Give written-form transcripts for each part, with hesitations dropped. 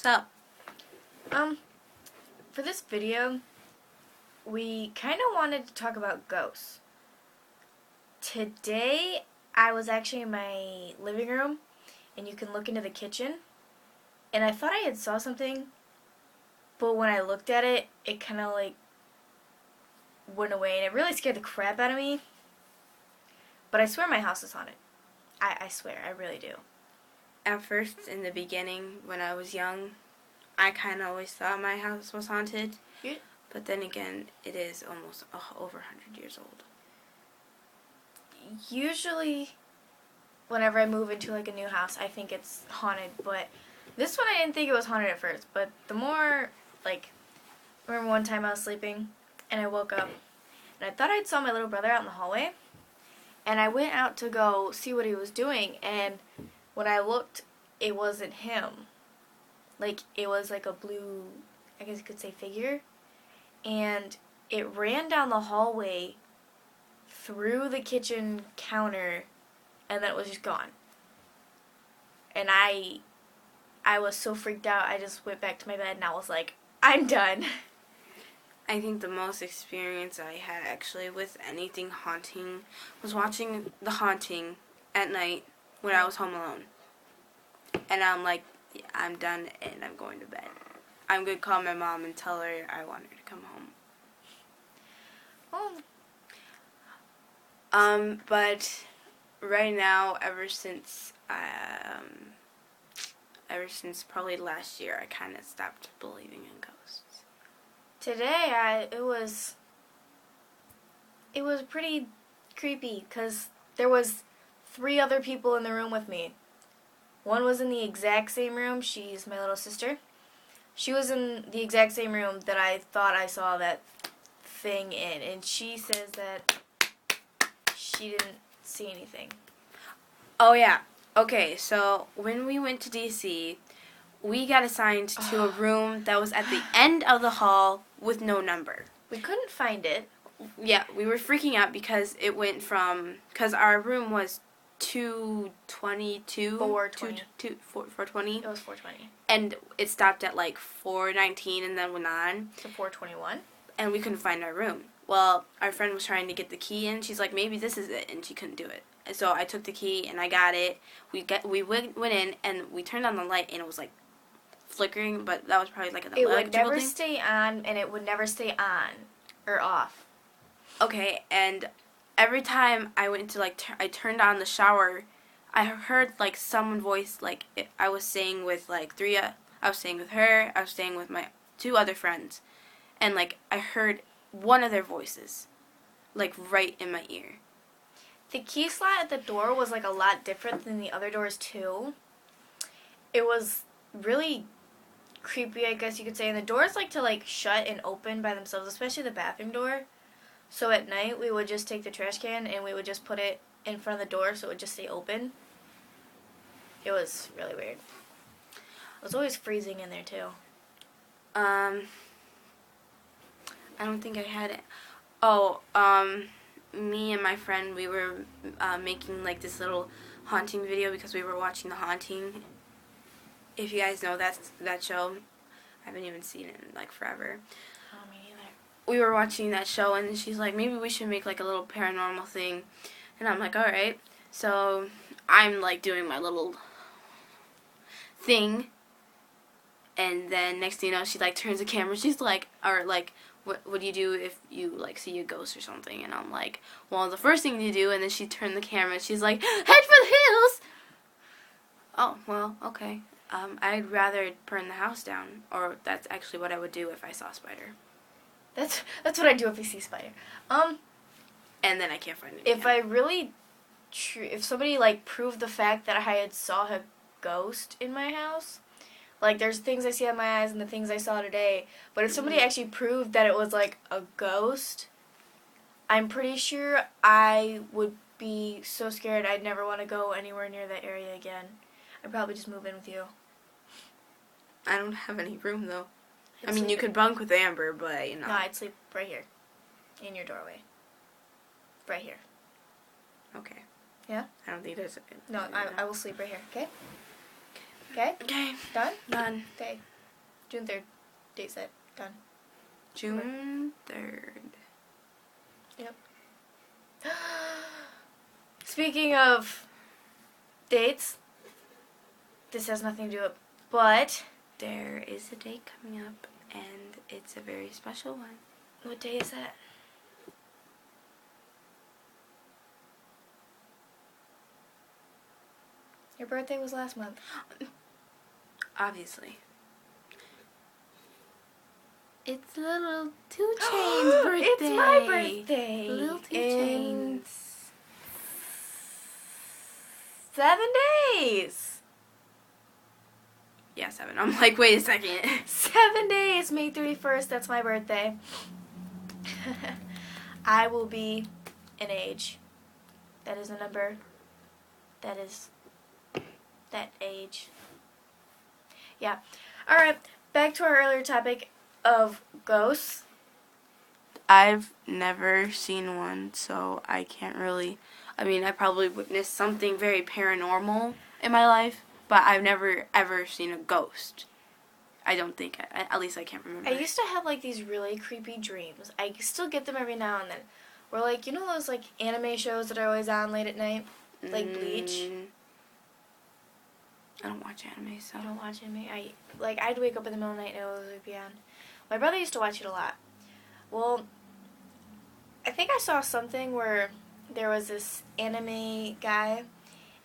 What's up? For this video, we kind of wanted to talk about ghosts. Today, I was actually in my living room, and you can look into the kitchen, and I thought I had saw something, but when I looked at it, it kind of like went away, and it really scared the crap out of me. But I swear my house is haunted. I swear, I really do. At first, in the beginning, when I was young, I kind of always thought my house was haunted. Yeah. But then again, it is almost over 100 years old. Usually, whenever I move into like a new house, I think it's haunted, but this one I didn't think it was haunted at first, but the more, I remember one time I was sleeping, and I woke up, and I thought I'd saw my little brother out in the hallway, and I went out to go see what he was doing, and when I looked, it wasn't him. It was like a blue, I guess you could say, figure, and it ran down the hallway through the kitchen counter, and then it was just gone. And I was so freaked out, I just went back to my bed, and I was like, I'm done. I think the most experience I had actually with anything haunting was watching The Haunting at night when I was home alone. And I'm like, yeah, I'm done and I'm going to bed. I'm going to call my mom and tell her I want her to come home. But right now, ever since probably last year, I kind of stopped believing in ghosts. Today, it was pretty creepy because there was 3 other people in the room with me. One was in the exact same room. She's my little sister. She was in the exact same room that I thought I saw that thing in, and she says that she didn't see anything. Oh, yeah. Okay, so when we went to D.C., we got assigned to a room that was at the end of the hall with no number. We couldn't find it. Yeah, we were freaking out because it went from, because our room was 222. 420. 420. It was 420. And it stopped at 419 and then went on. So 421. And we couldn't find our room. Well, our friend was trying to get the key in. She's like, maybe this is it. And she couldn't do it. And so I took the key and I got it. We went in and we turned on the light and it was flickering, but that was probably an It would never thing. stay on, and it would never stay on or off. Okay, and every time I went to I turned on the shower, I heard someone voice I was staying with I was staying with her, I was staying with my 2 other friends, and I heard one of their voices right in my ear. The key slot at the door was a lot different than the other doors too. It was really creepy, I guess you could say, and the doors like to shut and open by themselves, especially the bathroom door. So at night we would just take the trash can and we would just put it in front of the door so it would just stay open. It was really weird. It was always freezing in there too. I don't think I had it. Me and my friend, we were making this little haunting video because we were watching The Haunting. If you guys know that show, I haven't even seen it in forever. Oh, me neither. We were watching that show and she's like, maybe we should make a little paranormal thing. And I'm like, alright. So I'm doing my little thing. And then next thing you know, she turns the camera. She's what do you do if you see a ghost or something? And I'm like, well, the first thing you do. And then she turned the camera. She's like, head for the hills. Oh, well, okay. I'd rather burn the house down, or that's actually what I would do if I saw a spider. That's what I do if I see a spider. And then I can't find it. If I really, if somebody proved the fact that I had saw a ghost in my house, there's things I see on my eyes and the things I saw today. But if somebody actually proved that it was a ghost, I'm pretty sure I would be so scared I'd never want to go anywhere near that area again. I'd probably just move in with you. I don't have any room, though. I mean, you could bunk with Amber, but, No, I'd sleep right here. In your doorway. Right here. Okay. Yeah? I don't think there's... No, I will sleep right here, okay? Okay? Okay. Done? Done. Okay. June 3rd. Date set. Done. June 3rd. Yep. Speaking of dates, this has nothing to do with it, but There is a date coming up, and it's a very special one. what day is that? Your birthday was last month. Obviously. It's little 2 Chain's birthday. It's my birthday. Little 2 In Chain's. 7 days. Yeah, 7. I'm like, wait a second. 7 days. May 31st. That's my birthday. I will be an age. That is a number. That is that age. Yeah. Alright. Back to our earlier topic of ghosts. I've never seen one, so I can't really. I mean, I probably witnessed something very paranormal in my life, but I've never ever seen a ghost. I don't think. At least I can't remember. I used to have like these really creepy dreams. I still get them every now and then. Where like, you know those like anime shows that are always on late at night? Like Bleach? I don't watch anime, so. I don't watch anime. I'd wake up in the middle of the night and it would be on. My brother used to watch it a lot. Well, I think I saw something where there was this anime guy,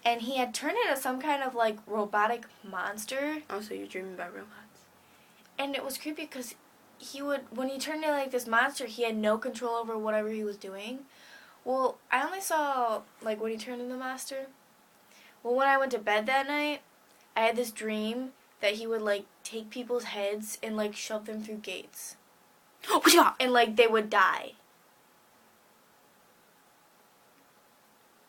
and he had turned into some kind of like robotic monster. Oh, so you're dreaming about robots? And it was creepy because when he turned into like this monster, he had no control over whatever he was doing. Well, I only saw like when he turned into the monster. Well, when I went to bed that night, I had this dream that he would like take people's heads and like shove them through gates. Oh, yeah. And like they would die.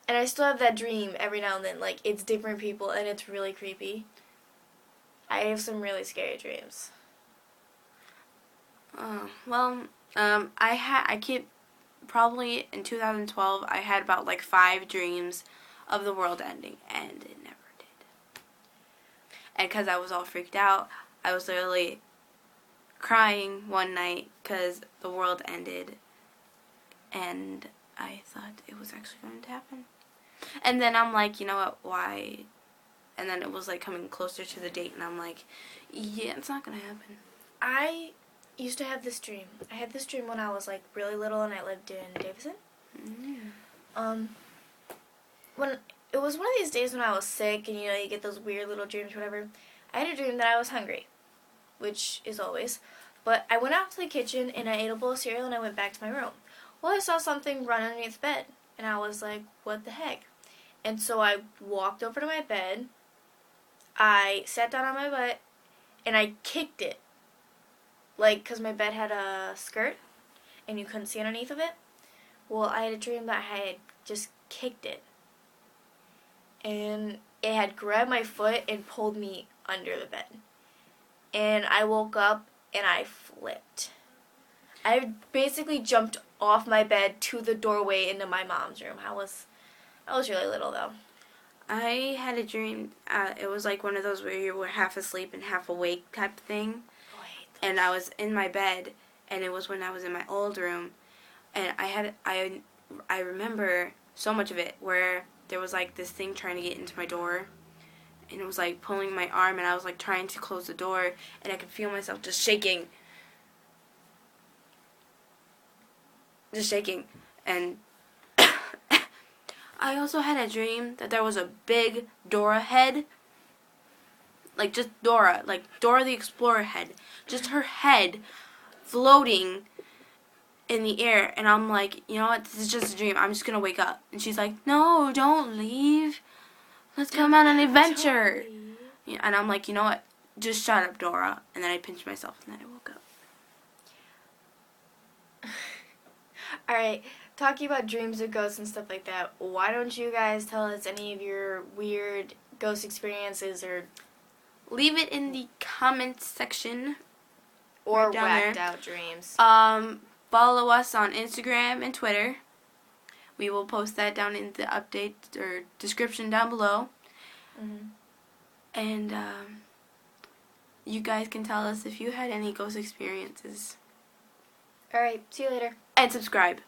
And I still have that dream every now and then. Like it's different people and it's really creepy. I have some really scary dreams. I keep, probably in 2012, I had about like 5 dreams of the world ending, and it never did. And because I was all freaked out, I was literally crying one night because the world ended, and I thought it was actually going to happen. And then I'm like, you know what, why? And then it was like coming closer to the date, and I'm like, yeah, it's not going to happen. I used to have this dream. I had this dream when I was like really little and I lived in Davison. Mm. When it was one of these days when I was sick and you know you get those weird little dreams or whatever. I had a dream that I was hungry, which is always. But I went out to the kitchen and I ate a bowl of cereal and I went back to my room. Well, I saw something run underneath the bed and I was like, what the heck? And so I walked over to my bed. I sat down on my butt and I kicked it. Like, because my bed had a skirt, and you couldn't see underneath of it. Well, I had a dream that I had just kicked it. And it had grabbed my foot and pulled me under the bed. And I woke up, and I flipped. I basically jumped off my bed to the doorway into my mom's room. I was really little, though. I had a dream, it was like one of those where you were half asleep and half awake type thing. And I was in my bed, and it was when I was in my old room, and I remember so much of it, where there was like this thing trying to get into my door, and it was like pulling my arm, and I was like trying to close the door, and I could feel myself just shaking, and I also had a dream that there was a big Dora head. Like, just Dora. Like, Dora the Explorer head. Just her head floating in the air. And I'm like, you know what? This is just a dream. I'm just going to wake up. And she's like, no, don't leave. Let's come on an adventure. Yeah, and I'm like, you know what? Just shut up, Dora. And then I pinched myself and then I woke up. Alright, talking about dreams of ghosts and stuff like that, why don't you guys tell us any of your weird ghost experiences or... Leave it in the comments section. Or right down whacked there. out dreams. Follow us on Instagram and Twitter. We will post that down in the update or description down below. Mm-hmm. And you guys can tell us if you had any ghost experiences. Alright, see you later. And subscribe.